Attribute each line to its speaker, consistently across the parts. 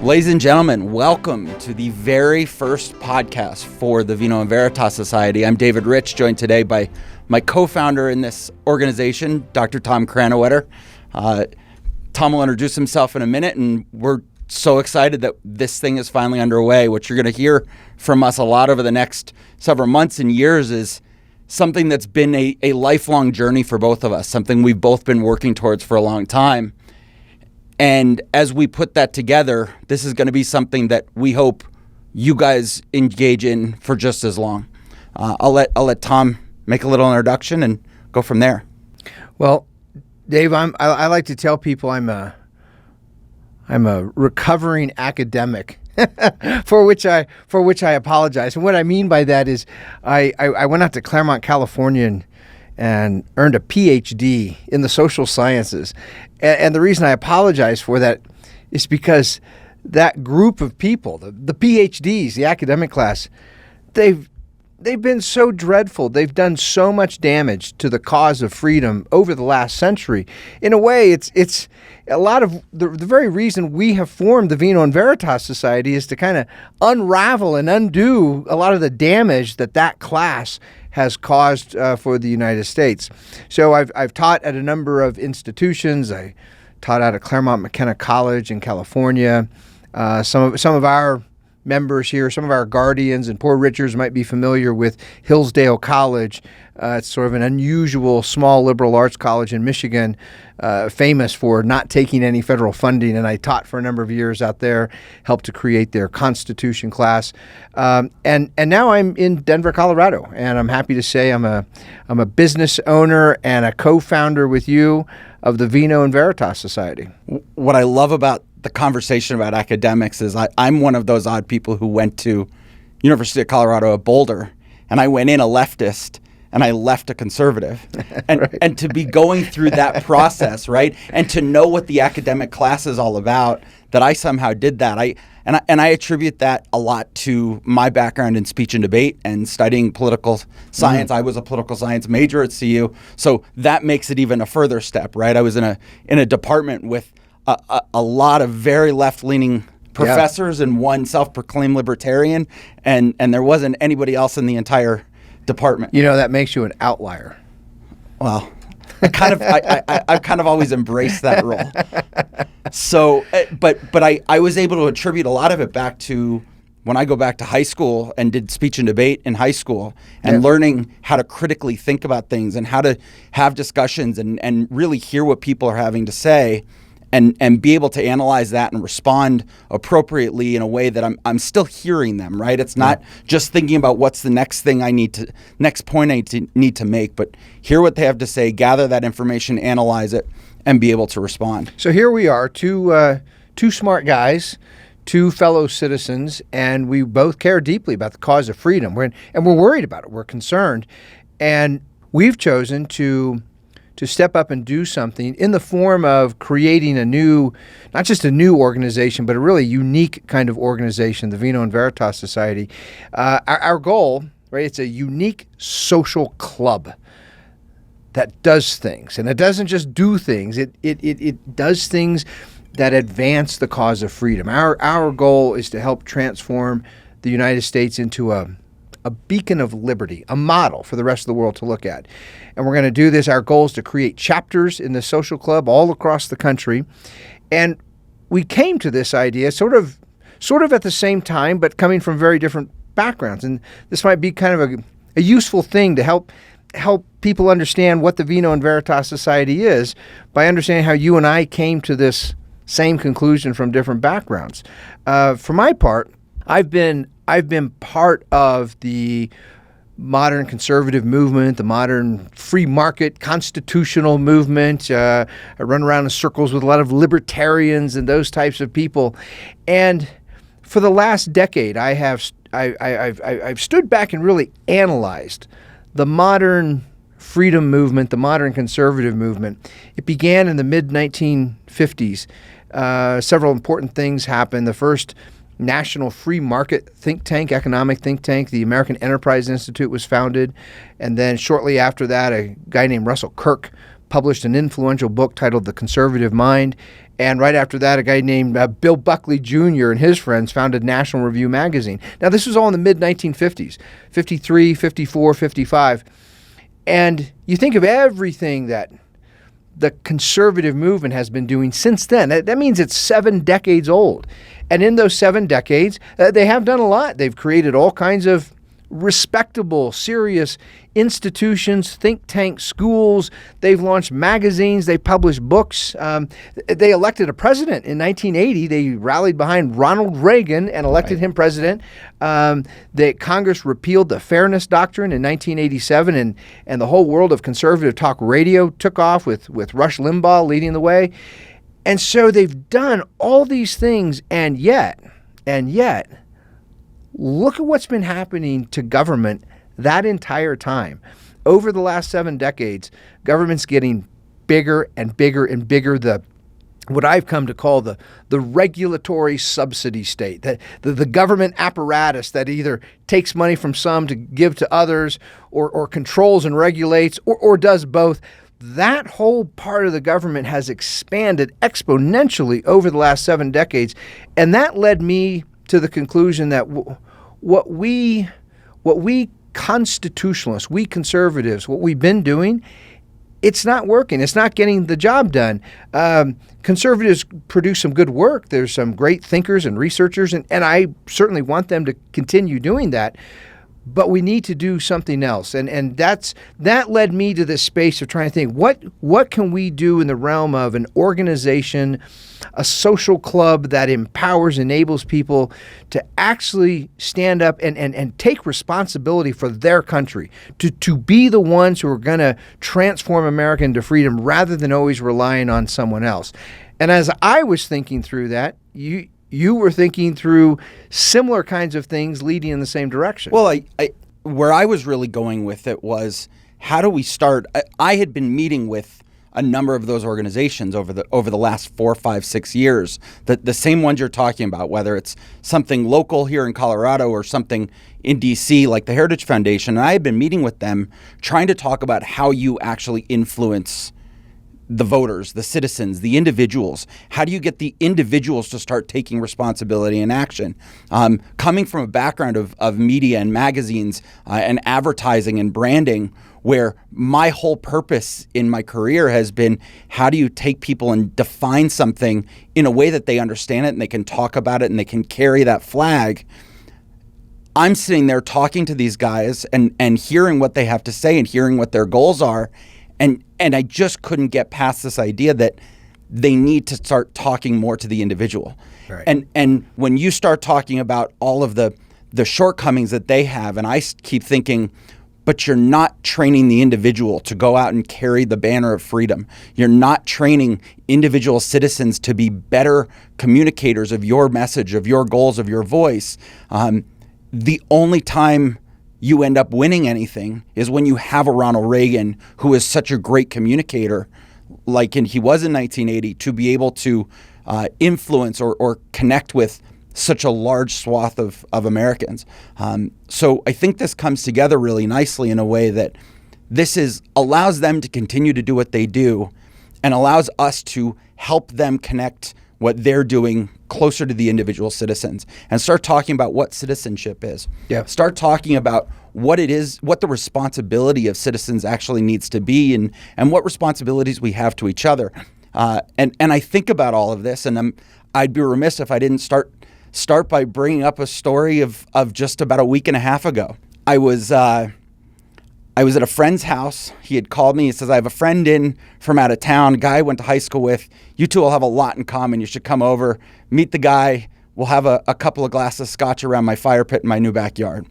Speaker 1: Ladies and gentlemen, welcome to the very first podcast for the Vino Veritas Society. I'm David Rich, joined today by my co-founder in this organization, Dr. Tom Cranwetter. Tom will introduce himself in a minute, and we're so excited that this thing is finally underway. What you're going to hear from us a lot over the next several months and years is something that's been a lifelong journey for both of us, something we've both been working towards for a long time. And as we put that together, this is going to be something that we hope you guys engage in for just as long. I'll let Tom make a little introduction and go from there.
Speaker 2: Well, Dave, I like to tell people I'm a recovering academic, for which I apologize. And what I mean by that is I went out to Claremont, California, and earned a PhD in the social sciences. And the reason I apologize for that is because that group of people, the PhDs, the academic class, they've been so dreadful. They've done so much damage to the cause of freedom over the last century. In a way, it's a lot of the very reason we have formed the Vino Veritas Society is to kind of unravel and undo a lot of the damage that class has caused for the United States. So I've taught at a number of institutions. I taught out at Claremont McKenna College in California. Some of our members here, some of our guardians and poor Richards might be familiar with Hillsdale College. It's sort of an unusual small liberal arts college in Michigan, famous for not taking any federal funding. And I taught for a number of years out there, helped to create their Constitution class. And now I'm in Denver, Colorado, and I'm happy to say I'm a business owner and a co-founder with you of the Vino Veritas Society.
Speaker 1: What I love about the conversation about academics is I'm one of those odd people who went to University of Colorado at Boulder, and I went in a leftist and I left a conservative. And right. And to be going through that process, right? And to know what the academic class is all about, that I somehow did that. I attribute that a lot to my background in speech and debate and studying political science. I was a political science major at CU. So that makes it even a further step, right? I was in a department with a lot of very left-leaning professors and one self-proclaimed libertarian, and there wasn't anybody else in the entire department.
Speaker 2: You know, that makes you an outlier.
Speaker 1: Well, I've kind of always embraced that role. So, but I was able to attribute a lot of it back to when I go back to high school and did speech and debate in high school and learning how to critically think about things and how to have discussions and really hear what people are having to say. And be able to analyze that and respond appropriately in a way that I'm still hearing them, right? It's not just thinking about what's the next point I need to make, but hear what they have to say, gather that information, analyze it, and be able to respond.
Speaker 2: So here we are, two smart guys, two fellow citizens, and we both care deeply about the cause of freedom. We're worried about it. We're concerned, and we've chosen to step up and do something in the form of creating not just a new organization, but a really unique kind of organization, the Vino Veritas Society. Our goal, right, it's a unique social club that does things. And it doesn't just do things, it does things that advance the cause of freedom. Our goal is to help transform the United States into a beacon of liberty, a model for the rest of the world to look at. And we're going to do this. Our goal is to create chapters in the social club all across the country. And we came to this idea sort of at the same time, but coming from very different backgrounds. And this might be kind of a useful thing to help people understand what the Vino Veritas Society is by understanding how you and I came to this same conclusion from different backgrounds. For my part, I've been part of the modern conservative movement, the modern free market constitutional movement. I run around in circles with a lot of libertarians and those types of people. And for the last decade, I've stood back and really analyzed the modern freedom movement, the modern conservative movement. It began in the mid-1950s. Several important things happened. The first national free market think tank, economic think tank, the American Enterprise Institute, was founded. And then shortly after that, a guy named Russell Kirk published an influential book titled The Conservative Mind. And right after that, a guy named Bill Buckley Jr. and his friends founded National Review magazine. Now, this was all in the mid-1950s, 53, 54, 55. And you think of everything that the conservative movement has been doing since then. That means it's 7 decades old. And in those 7 decades, they have done a lot. They've created all kinds of respectable, serious institutions, think tanks, schools. They've launched magazines. They published books. They elected a president in 1980. They rallied behind Ronald Reagan and elected him president. The Congress repealed the Fairness Doctrine in 1987, and the whole world of conservative talk radio took off with Rush Limbaugh leading the way. And so they've done all these things, and yet, look at what's been happening to government that entire time. Over the last 7 decades, government's getting bigger and bigger and bigger. What I've come to call the regulatory subsidy state, the government apparatus that either takes money from some to give to others, or controls and regulates, or does both. That whole part of the government has expanded exponentially over the last 7 decades, and that led me to the conclusion that what we constitutionalists, we conservatives, what we've been doing, it's not working. It's not getting the job done. Conservatives produce some good work. There's some great thinkers and researchers, and I certainly want them to continue doing that. But we need to do something else, and that led me to this space of trying to think, what can we do in the realm of an organization, a social club that empowers, enables people to actually stand up and take responsibility for their country, to be the ones who are going to transform America into freedom rather than always relying on someone else. And as I was thinking through that, you were thinking through similar kinds of things leading in the same direction.
Speaker 1: Well, where I was really going with it was, how do we start? I had been meeting with a number of those organizations over the last 4, 5, 6 years, the same ones you're talking about, whether it's something local here in Colorado or something in DC like the Heritage Foundation. And I had been meeting with them trying to talk about how you actually influence the voters, the citizens, the individuals. How do you get the individuals to start taking responsibility and action? Coming from a background of media and magazines and advertising and branding, where my whole purpose in my career has been, how do you take people and define something in a way that they understand it and they can talk about it and they can carry that flag? I'm sitting there talking to these guys and hearing what they have to say and hearing what their goals are. And I just couldn't get past this idea that they need to start talking more to the individual.
Speaker 2: Right.
Speaker 1: And when you start talking about all of the shortcomings that they have, and I keep thinking, but you're not training the individual to go out and carry the banner of freedom. You're not training individual citizens to be better communicators of your message, of your goals, of your voice. The only time you end up winning anything is when you have a Ronald Reagan, who is such a great communicator, like he was in 1980, to be able to influence or connect with such a large swath of Americans. So I think this comes together really nicely in a way that this allows them to continue to do what they do and allows us to help them connect what they're doing closer to the individual citizens and start talking about what citizenship is.
Speaker 2: Yeah.
Speaker 1: Start talking about what it is, what the responsibility of citizens actually needs to be, and what responsibilities we have to each other. And I think about all of this, and I'd be remiss if I didn't start by bringing up a story of just about a week and a half ago. I was at a friend's house. He had called me. He says, I have a friend in from out of town, a guy I went to high school with. You two will have a lot in common. You should come over, meet the guy. We'll have a couple of glasses of scotch around my fire pit in my new backyard.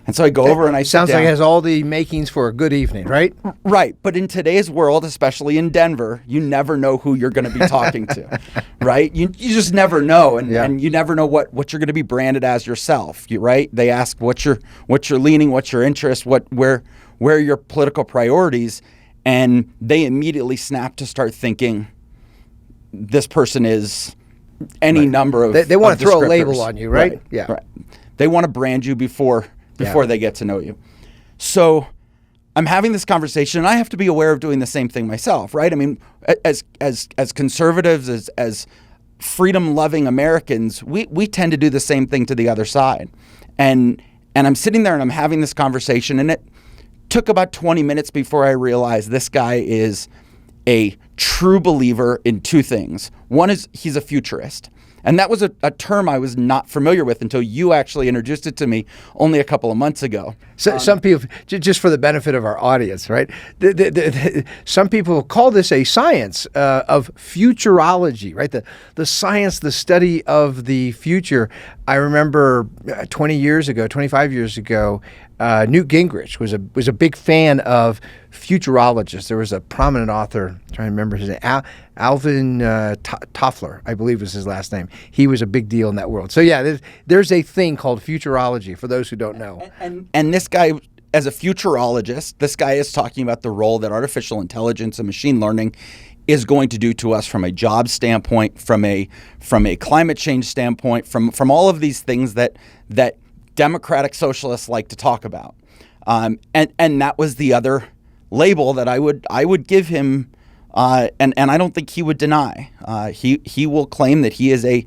Speaker 1: And so I go over and I sit
Speaker 2: Sounds
Speaker 1: down.
Speaker 2: like it has all the makings for a good evening, right?
Speaker 1: Right. But in today's world, especially in Denver, you never know who you're going to be talking to, right? You just never know. And you never know what you're going to be branded as yourself, right? They ask what's your leaning, what's your interest, where are your political priorities, and they immediately snap to start thinking this person is any number of
Speaker 2: They want to throw a label
Speaker 1: descriptors.
Speaker 2: on you, right? Yeah.
Speaker 1: Right. They want to brand you before they get to know you. So I'm having this conversation, and I have to be aware of doing the same thing myself, right? I mean, as conservatives, as freedom-loving Americans, we tend to do the same thing to the other side. And I'm sitting there and I'm having this conversation, and it took about 20 minutes before I realized this guy is a true believer in two things. One is he's a futurist. And that was a term I was not familiar with until you actually introduced it to me only a couple of months ago.
Speaker 2: So, some people, just for the benefit of our audience, right? Some people call this a science of futurology, right? The science, the study of the future. I remember 25 years ago, Newt Gingrich was a big fan of futurologists. There was a prominent author, I'm trying to remember his name, Alvin Toffler, I believe was his last name. He was a big deal in that world. So yeah, there's a thing called futurology for those who don't know.
Speaker 1: And this guy, as a futurologist, this guy is talking about the role that artificial intelligence and machine learning is going to do to us from a job standpoint, from a climate change standpoint, from all of these things that democratic socialists like to talk about. And that was the other label that I would give him, and I don't think he would deny. He will claim that he is a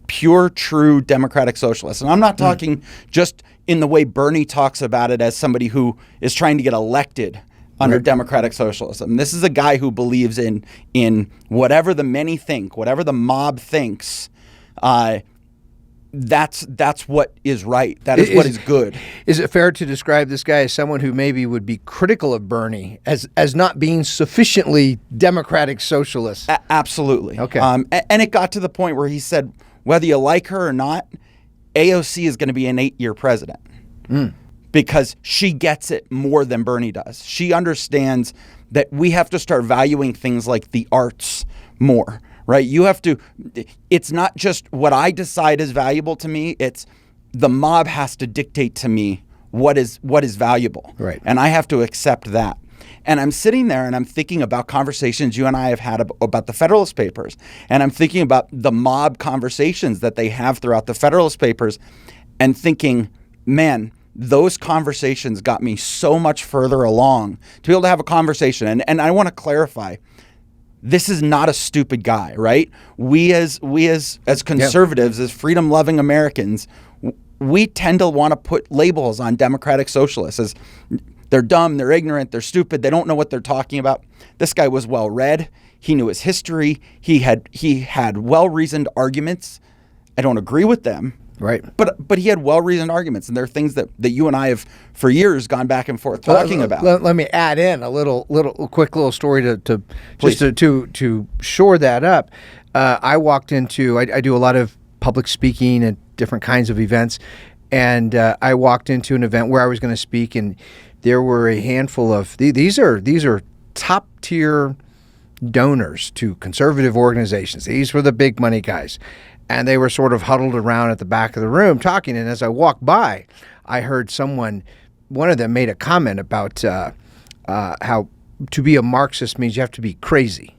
Speaker 1: pure, true democratic socialist. And I'm not talking just in the way Bernie talks about it as somebody who is trying to get elected under democratic socialism. This is a guy who believes in whatever the many think, whatever the mob thinks, that's what is right. That is what is good.
Speaker 2: Is it fair to describe this guy as someone who maybe would be critical of Bernie as not being sufficiently democratic socialist?
Speaker 1: Absolutely.
Speaker 2: Okay.
Speaker 1: And it got to the point where he said, whether you like her or not, AOC is going to be an 8-year president. Because she gets it more than Bernie does. She understands that we have to start valuing things like the arts more. Right? You have to, it's not just what I decide is valuable to me, it's the mob has to dictate to me what is valuable.
Speaker 2: Right.
Speaker 1: And I have to accept that. And I'm sitting there and I'm thinking about conversations you and I have had about the Federalist Papers. And I'm thinking about the mob conversations that they have throughout the Federalist Papers and thinking, man, those conversations got me so much further along to be able to have a conversation. And I want to clarify, this is not a stupid guy, right? We as conservatives, as freedom-loving Americans, we tend to want to put labels on democratic socialists as they're dumb, they're ignorant, they're stupid, they don't know what they're talking about. This guy was well-read. He knew his history. He had well-reasoned arguments. I don't agree with them.
Speaker 2: Right.
Speaker 1: But he had well-reasoned arguments, and there are things that you and I have for years gone back and forth talking about.
Speaker 2: Let me add in a quick little story to just to shore that up. I walked into I do a lot of public speaking at different kinds of events, and I walked into an event where I was going to speak, and there were a handful of these are top tier donors to conservative organizations. These were the big money guys. And they were sort of huddled around at the back of the room talking. And as I walked by, I heard one of them made a comment about how to be a Marxist means you have to be crazy.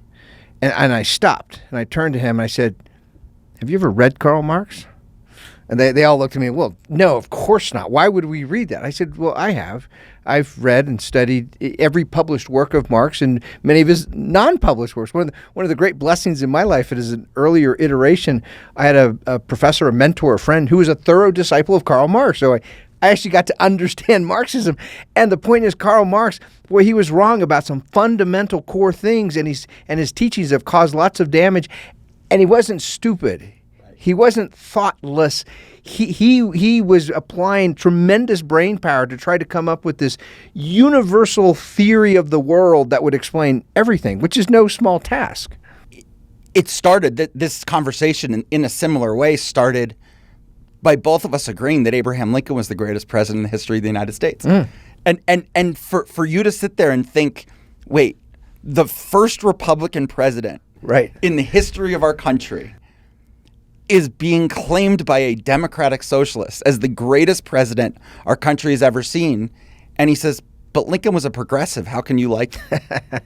Speaker 2: And I stopped and I turned to him and I said, have you ever read Karl Marx? And they all looked at me, well, no, of course not. Why would we read that? I said, well, I have. I've read and studied every published work of Marx and many of his non-published works. One of the great blessings in my life, it is an earlier iteration. I had a professor, a mentor, a friend who was a thorough disciple of Karl Marx. So I actually got to understand Marxism. And the point is, Karl Marx, boy, he was wrong about some fundamental core things, and his teachings have caused lots of damage. And he wasn't stupid. He wasn't thoughtless. He was applying tremendous brain power to try to come up with this universal theory of the world that would explain everything, which is no small task.
Speaker 1: It started, this conversation in a similar way started by both of us agreeing that Abraham Lincoln was the greatest president in the history of the United States. And for you to sit there and think, wait, the first Republican president in the history of our country is being claimed by a democratic socialist as the greatest president our country has ever seen. And he says, but Lincoln was a progressive. How can you like that?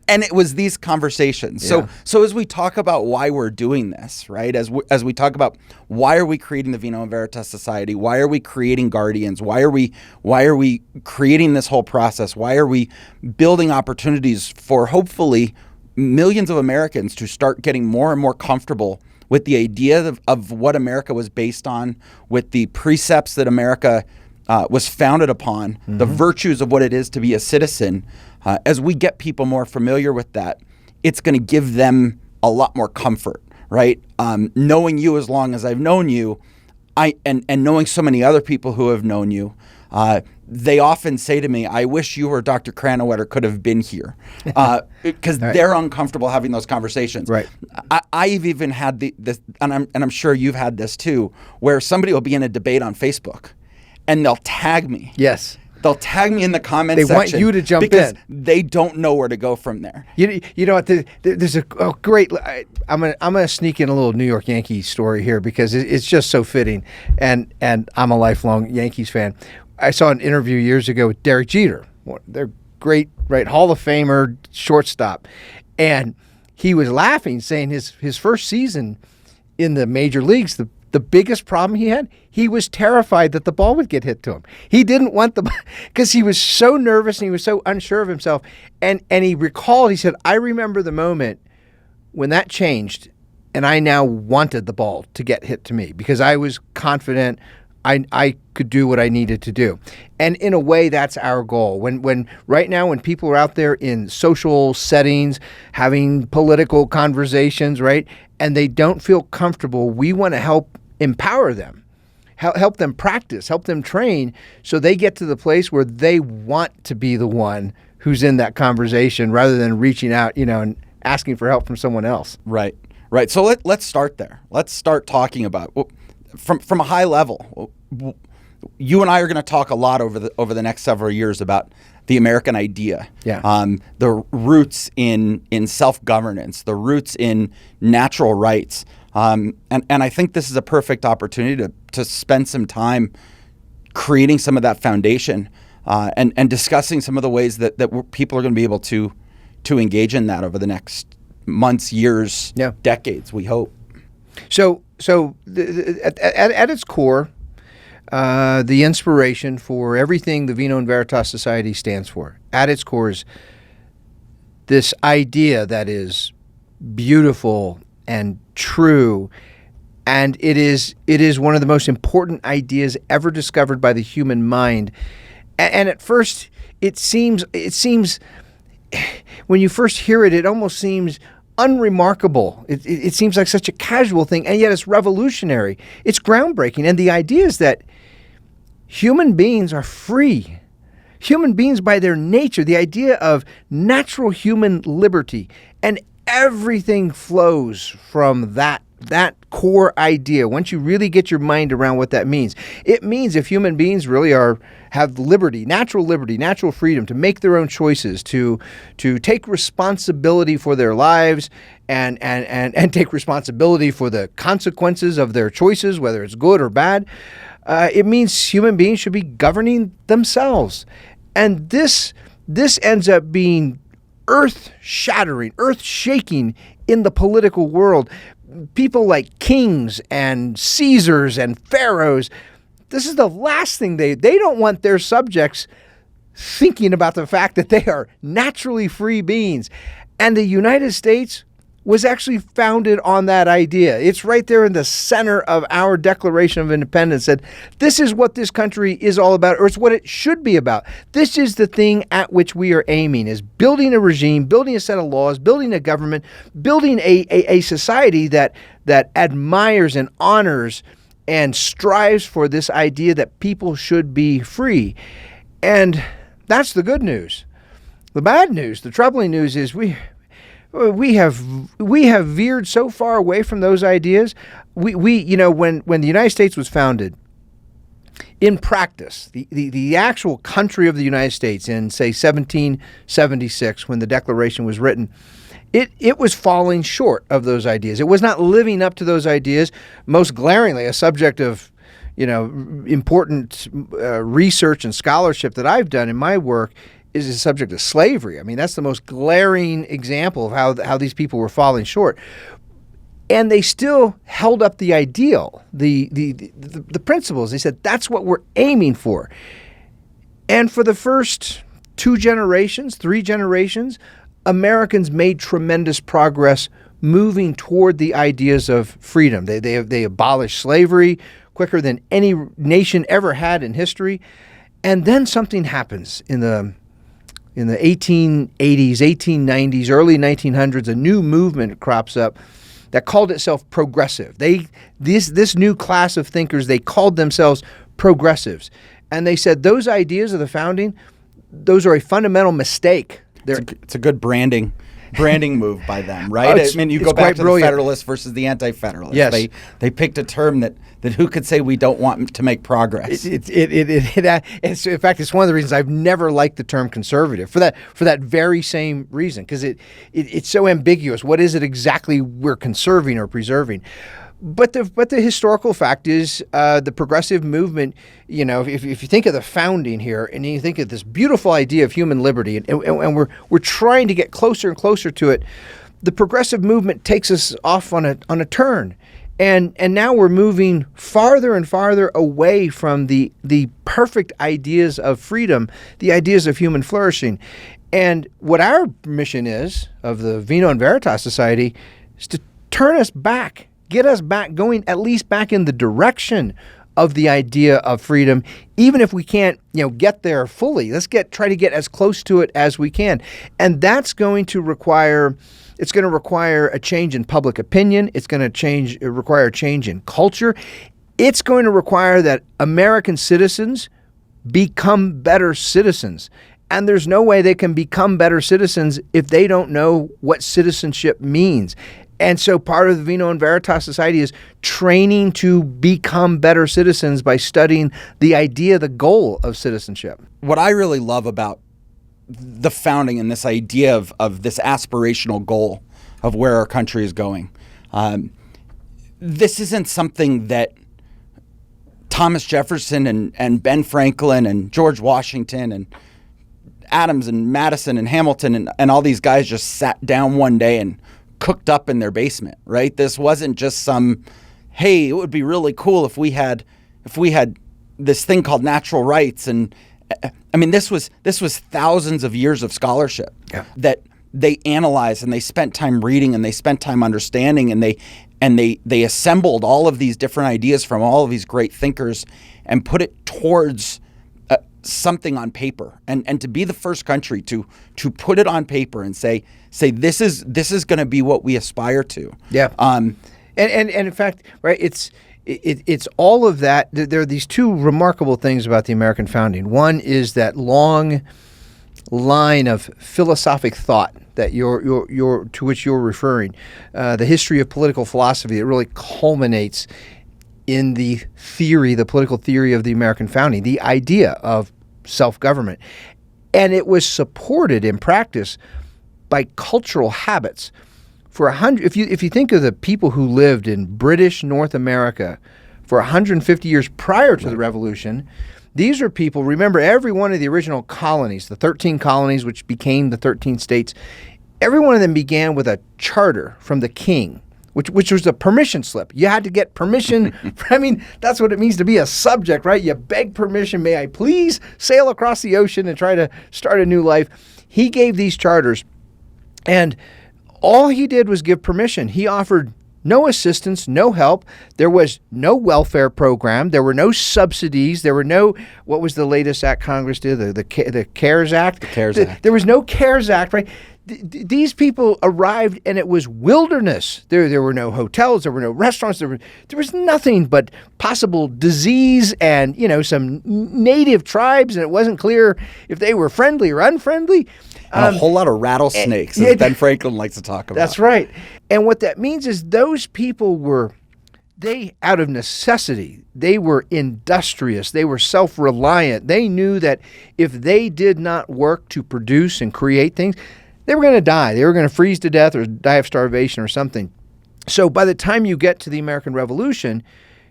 Speaker 1: And it was these conversations. So as we talk about why we're doing this, right? As we talk about why are we creating the Vino Veritas Society? Why are we creating Guardians? Why are we creating this whole process? Why are we building opportunities for hopefully millions of Americans to start getting more and more comfortable with the idea of what America was based on, with the precepts that America was founded upon, the virtues of what it is to be a citizen. As we get people more familiar with that, it's going to give them a lot more comfort, right? Knowing you as long as I've known you, and knowing so many other people who have known you, they often say to me, I wish you or Dr. Cranwetter could have been here, because they're uncomfortable having those conversations.
Speaker 2: Right.
Speaker 1: I've even had this, and I'm sure you've had this too, where somebody will be in a debate on Facebook and they'll tag me.
Speaker 2: Yes.
Speaker 1: They'll tag me in the comments section.
Speaker 2: They want you to jump
Speaker 1: because
Speaker 2: in.
Speaker 1: They don't know where to go from there.
Speaker 2: You know what? There's a great. I'm gonna sneak in a little New York Yankees story here because it's just so fitting, and I'm a lifelong Yankees fan. I saw an interview years ago with Derek Jeter. They're great, right? Hall of Famer, shortstop, and he was laughing, saying his first season in the major leagues, the biggest problem he was terrified that the ball would get hit to him. He didn't want because he was so nervous and he was so unsure of himself. And he recalled, he said, I remember the moment when that changed and I now wanted the ball to get hit to me because I was confident I could do what I needed to do. And in a way, that's our goal. When right now, when people are out there in social settings, having political conversations, right, and they don't feel comfortable, we want to help empower them, help them practice, help them train, so they get to the place where they want to be the one who's in that conversation rather than reaching out, and asking for help from someone else.
Speaker 1: Right. So let's start there. Let's start talking about from a high level. You and I are going to talk a lot over the next several years about the American idea.
Speaker 2: Yeah.
Speaker 1: The roots in self-governance, the roots in natural rights. And I think this is a perfect opportunity to spend some time creating some of that foundation and discussing some of the ways that people are going to be able to engage in that over the next months, years, decades, we hope.
Speaker 2: So at its core, the inspiration for everything the Vino Veritas Society stands for, at its core, is this idea that is beautiful and true, and it is one of the most important ideas ever discovered by the human mind. And at first, it seems when you first hear it, it almost seems unremarkable. It seems like such a casual thing, and yet it's revolutionary. It's groundbreaking. And the idea is that human beings are free. Human beings by their nature, the idea of natural human liberty, and everything flows from that core idea. Once you really get your mind around what that means, it means if human beings really have liberty, natural freedom to make their own choices, to take responsibility for their lives and take responsibility for the consequences of their choices, whether it's good or bad, it means human beings should be governing themselves. And this ends up being earth-shattering, earth-shaking in the political world. People like kings and Caesars and pharaohs, this is the last thing they don't want their subjects thinking about the fact that they are naturally free beings. And the United States was actually founded on that idea. It's right there in the center of our Declaration of Independence, that this is what this country is all about, or it's what it should be about. This is the thing at which we are aiming, is building a regime, building a set of laws, building a government, building a society that admires and honors and strives for this idea that people should be free. And that's the good news. The bad news, the troubling news, is we have veered so far away from those ideas. When the United States was founded, in practice, the actual country of the United States in, say, 1776, when the Declaration was written, it was falling short of those ideas. It was not living up to those ideas. Most glaringly, a subject of important research and scholarship that I've done in my work is the subject of slavery. I mean, that's the most glaring example of how these people were falling short. And they still held up the ideal, the principles. They said, that's what we're aiming for. And for the first 2 generations, 3 generations, Americans made tremendous progress moving toward the ideas of freedom. They abolished slavery quicker than any nation ever had in history. And then something happens in the 1880s, 1890s, early 1900s. A new movement crops up that called itself progressive. This new class of thinkers, they called themselves progressives. And they said those ideas of the founding, those are a fundamental mistake.
Speaker 1: It's a good branding move by them, right? I mean, you go back to the Federalists versus the Anti-Federalists.
Speaker 2: Yes.
Speaker 1: They picked a term that who could say we don't want to make progress?
Speaker 2: In fact, it's one of the reasons I've never liked the term conservative, for that very same reason, because it's so ambiguous. What is it exactly we're conserving or preserving? But the historical fact is the progressive movement, you know, if you think of the founding here and you think of this beautiful idea of human liberty, and we're trying to get closer and closer to it, the progressive movement takes us off on a turn. And now we're moving farther and farther away from the perfect ideas of freedom, the ideas of human flourishing. And what our mission is of the Vino Veritas Society is to turn us back, get us back going, at least back in the direction of the idea of freedom, even if we can't, get there fully. Let's try to get as close to it as we can. And that's going to require a change in public opinion. It's going to require a change in culture. It's going to require that American citizens become better citizens. And there's no way they can become better citizens if they don't know what citizenship means. And so part of the Vino Veritas Society is training to become better citizens by studying the idea, the goal of citizenship.
Speaker 1: What I really love about the founding and this idea of this aspirational goal of where our country is going, this isn't something that Thomas Jefferson and Ben Franklin and George Washington and Adams and Madison and Hamilton and all these guys just sat down one day and cooked up in their basement, right? This wasn't just some, hey, it would be really cool if we had this thing called natural rights. And I mean, this was thousands of years of scholarship that they analyzed, and they spent time reading, and they spent time understanding, and they assembled all of these different ideas from all of these great thinkers and put it towards something on paper, and to be the first country to put it on paper and say this is going to be what we aspire to.
Speaker 2: Yeah. And in fact, right, it's all of that. There are these 2 remarkable things about the American founding. One is that long line of philosophic thought that to which you're referring, the history of political philosophy that really culminates in the political theory of the American founding, the idea of self-government. And it was supported in practice by cultural habits. If you think of the people who lived in British North America for 150 years prior to the Revolution, these are people, remember, every one of the original colonies, the 13 colonies which became the 13 states, every one of them began with a charter from the king, which was a permission slip. You had to get permission. I mean, that's what it means to be a subject, right? You beg permission. May I please sail across the ocean and try to start a new life? He gave these charters, and all he did was give permission. He offered no assistance, no help. There was no welfare program. There were no subsidies. There were no, what was the latest act Congress did? The CARES Act?
Speaker 1: The CARES Act.
Speaker 2: There was no CARES Act, right? These people arrived, and it was wilderness. There were no hotels. There were no restaurants. There was nothing but possible disease and, some native tribes, and it wasn't clear if they were friendly or unfriendly.
Speaker 1: And a whole lot of rattlesnakes, as Ben Franklin likes to talk about.
Speaker 2: That's right. And what that means is those people out of necessity, they were industrious, they were self-reliant. They knew that if they did not work to produce and create things, they were going to die. They were going to freeze to death or die of starvation or something. So by the time you get to the American Revolution,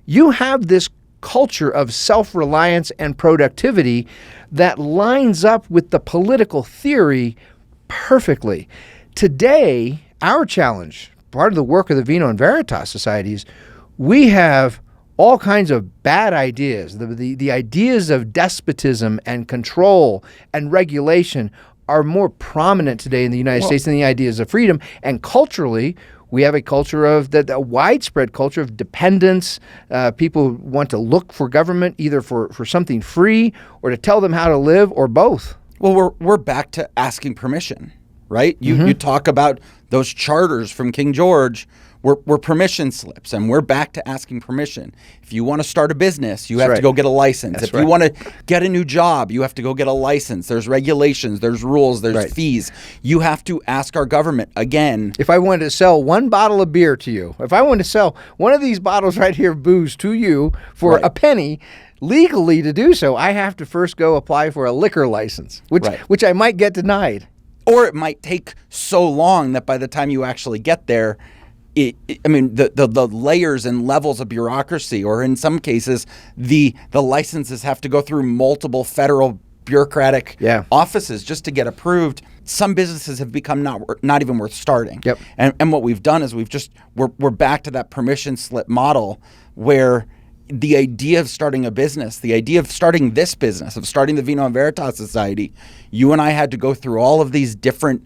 Speaker 2: you have this culture of self-reliance and productivity that lines up with the political theory perfectly. Today, our challenge, part of the work of the Vino Veritas societies, we have all kinds of bad ideas. The ideas of despotism and control and regulation are more prominent today in the United States than the ideas of freedom. And culturally, we have a culture of a widespread culture of dependence. People want to look for government either for something free or to tell them how to live, or both.
Speaker 1: Well, we're back to asking permission, right? You talk about those charters from King George were permission slips, and we're back to asking permission. If you want to start a business, you have to go get a license. If you want to get a new job, you have to go get a license. There's regulations, there's rules, there's fees. You have to ask our government again.
Speaker 2: If I wanted to sell one bottle of beer to you, if I wanted to sell one of these bottles right here of booze to you for a penny, legally to do so, I have to first go apply for a liquor license, which I might get denied.
Speaker 1: Or it might take so long that by the time you actually get there, the layers and levels of bureaucracy, or in some cases, the licenses have to go through multiple federal bureaucratic offices just to get approved. Some businesses have become not even worth starting. And what we've done is we're back to that permission slip model, where the idea of starting a business, the idea of starting this business, of starting the Vino Veritas Society, you and I had to go through all of these different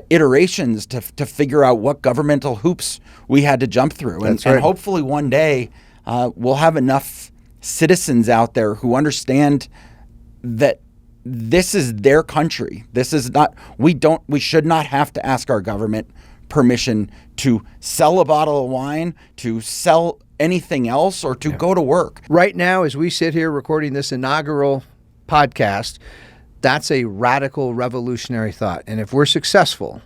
Speaker 1: iterations to figure out what governmental hoops we had to jump through. And hopefully one day we'll have enough citizens out there who understand that this is their country. This is not, we should not have to ask our government permission to sell a bottle of wine, to sell anything else, or to go to work.
Speaker 2: Right now, as we sit here recording this inaugural podcast, that's a radical, revolutionary thought. And if we're successful,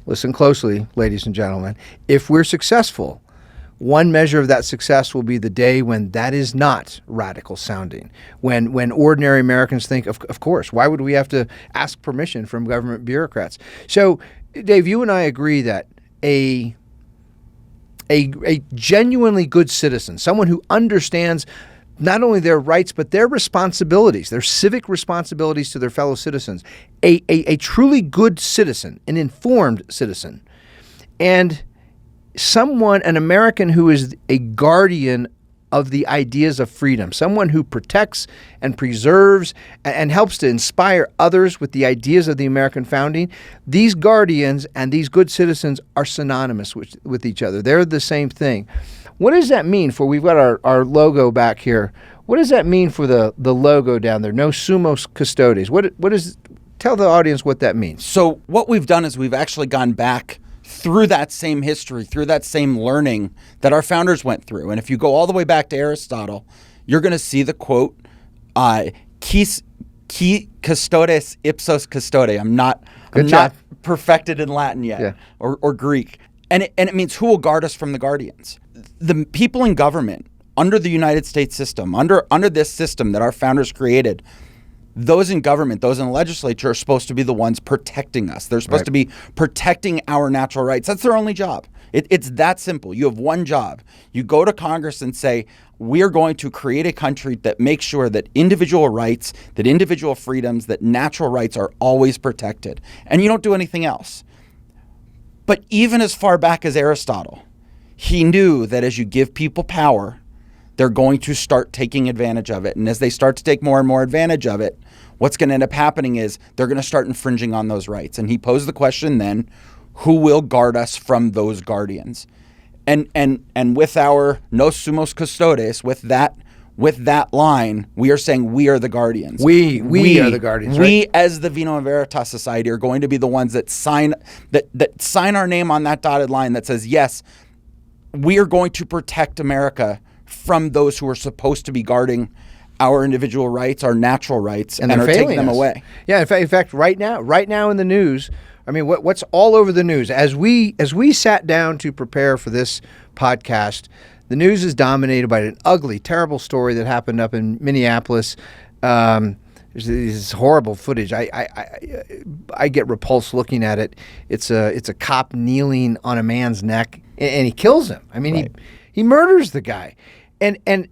Speaker 2: listen closely, ladies and gentlemen, if we're successful, one measure of that success will be the day when that is not radical sounding. When ordinary Americans think, of course, why would we have to ask permission from government bureaucrats? So, Dave, you and I agree that a genuinely good citizen, someone who understands not only their rights, but their responsibilities, their civic responsibilities to their fellow citizens, a truly good citizen, an informed citizen, and an American who is a guardian of the ideas of freedom, someone who protects and preserves and helps to inspire others with the ideas of the American founding. These guardians and these good citizens are synonymous with each other. They're the same thing. What does that mean we've got our logo back here. What does that mean for the logo down there? No sumos custodes. Tell the audience what that means.
Speaker 1: So what we've done is we've actually gone back through that same history, through that same learning that our founders went through. And if you go all the way back to Aristotle, you're going to see the quote, qui custodes ipsos custode. I'm not perfected in Latin yet, or Greek. And it means who will guard us from the guardians. The people in government, under the United States system, under this system that our founders created, those in government, those in the legislature are supposed to be the ones protecting us. They're supposed to be protecting our natural rights. That's their only job. It's that simple. You have one job. You go to Congress and say, we are going to create a country that makes sure that individual rights, that individual freedoms, that natural rights are always protected. And you don't do anything else. But even as far back as Aristotle, he knew that as you give people power, they're going to start taking advantage of it. And as they start to take more and more advantage of it, what's going to end up happening is they're going to start infringing on those rights. And he posed the question then, who will guard us from those guardians? And with our no sumos custodes, with that line, we are saying we are the guardians.
Speaker 2: We are the guardians.
Speaker 1: We, as the Vino Veritas Society, are going to be the ones that sign our name on that dotted line that says, yes, we are going to protect America from those who are supposed to be guarding our individual rights, our natural rights, and are taking them away.
Speaker 2: Yeah, in fact, right now in the news, I mean, what's all over the news as we sat down to prepare for this podcast, the news is dominated by an ugly, terrible story that happened up in Minneapolis. There's this horrible footage. I get repulsed looking at it. It's a cop kneeling on a man's neck, and he kills him. I mean, he murders the guy, and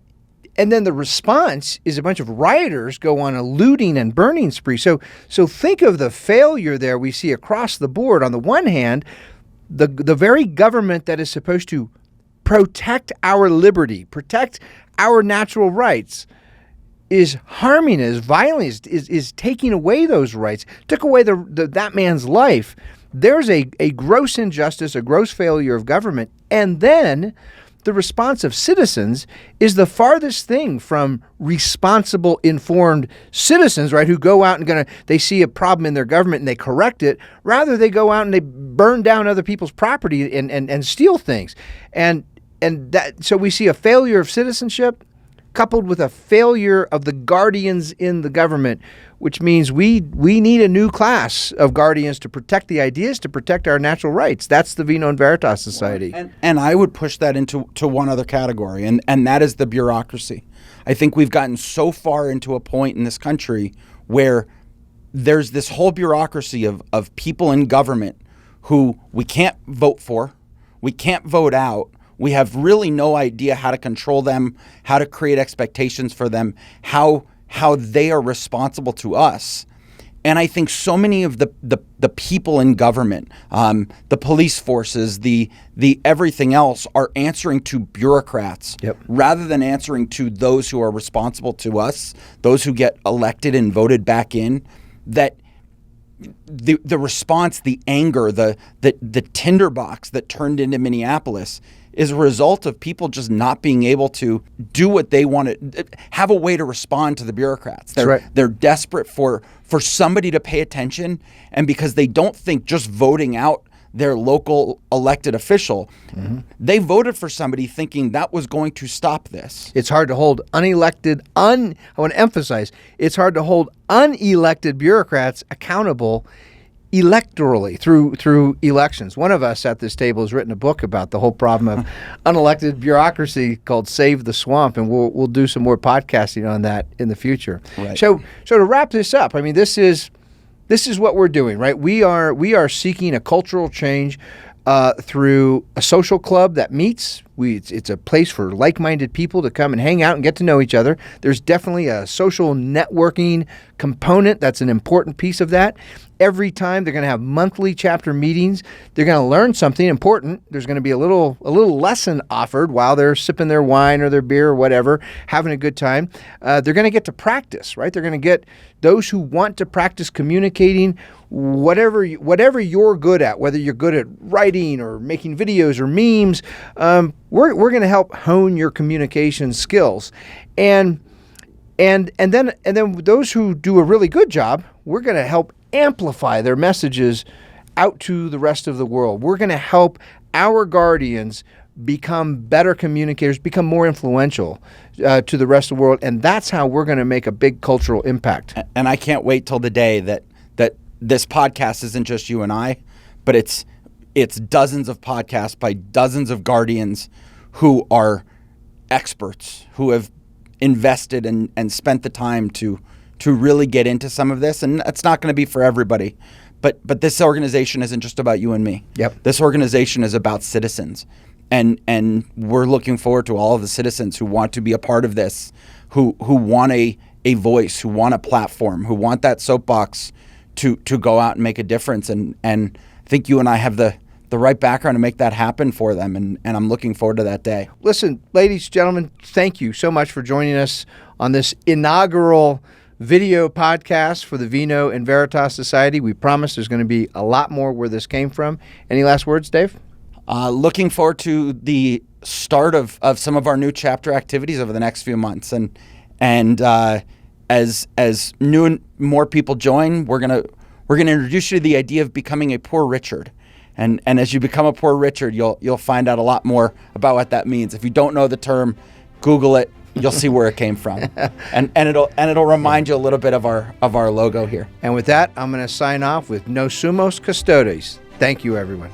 Speaker 2: And then the response is a bunch of rioters go on a looting and burning spree. So think of the failure there we see across the board. On the one hand, the very government that is supposed to protect our liberty, protect our natural rights, is harming us, violently is taking away those rights, took away that man's life. There's a gross injustice, a gross failure of government. And then the response of citizens is the farthest thing from responsible, informed citizens, right, who go out and they see a problem in their government and they correct it. Rather, they go out and they burn down other people's property and steal things. And so we see a failure of citizenship coupled with a failure of the guardians in the government, which means we need a new class of guardians to protect the ideas, to protect our natural rights. That's the Vino Veritas Society.
Speaker 1: And I would push that into one other category, and that is the bureaucracy. I think we've gotten so far into a point in this country where there's this whole bureaucracy of people in government who we can't vote for, we can't vote out. We have really no idea how to control them, how to create expectations for them, how they are responsible to us. And I think so many of the people in government, the police forces, the everything else are answering to bureaucrats rather than answering to those who are responsible to us, those who get elected and voted back in. That the response, the anger, the tinderbox that turned into Minneapolis is a result of people just not being able to do what they want to, have a way to respond to the bureaucrats. They're desperate for somebody to pay attention, and because they don't think just voting out their local elected official, they voted for somebody thinking that was going to stop this.
Speaker 2: It's hard to hold I want to emphasize, it's hard to hold unelected bureaucrats accountable electorally through elections. One of us at this table has written a book about the whole problem of unelected bureaucracy called Save the Swamp, and we'll do some more podcasting on that in the future.
Speaker 1: Right.
Speaker 2: So to wrap this up, I mean, this is what we're doing, right? We are seeking a cultural change through a social club that meets. It's a place for like-minded people to come and hang out and get to know each other. There's definitely a social networking component that's an important piece of that. Every time they're going to have monthly chapter meetings. They're going to learn something important. There's going to be a little lesson offered while they're sipping their wine or their beer or whatever, having a good time. They're going to get to practice, right? They're going to get those who want to practice communicating whatever you're good at, whether you're good at writing or making videos or memes. We're going to help hone your communication skills, and then those who do a really good job, we're going to help amplify their messages out to the rest of the world. We're going to help our guardians become better communicators, become more influential to the rest of the world, and that's how we're going to make a big cultural impact.
Speaker 1: And I can't wait till the day that this podcast isn't just you and I, but it's dozens of podcasts by dozens of guardians who are experts, who have invested and spent the time to really get into some of this. And it's not going to be for everybody. But this organization isn't just about you and me.
Speaker 2: Yep.
Speaker 1: This organization is about citizens. And we're looking forward to all of the citizens who want to be a part of this, who want a voice, who want a platform, who want that soapbox to go out and make a difference. And I think you and I have the right background to make that happen for them, and I'm looking forward to that day.
Speaker 2: Listen, ladies, gentlemen, thank you so much for joining us on this inaugural video podcast for the Vino and Veritas Society. We promise there's going to be a lot more where this came from. Any last words, Dave?
Speaker 1: Looking forward to the start of some of our new chapter activities over the next few months, and as new and more people join, we're gonna introduce you to the idea of becoming a poor Richard. And as you become a poor Richard, you'll find out a lot more about what that means. If you don't know the term, Google it. You'll see where it came from, and it'll remind you a little bit of our logo here.
Speaker 2: And with that, I'm going to sign off with Nos Sumos Custodes. Thank you, everyone.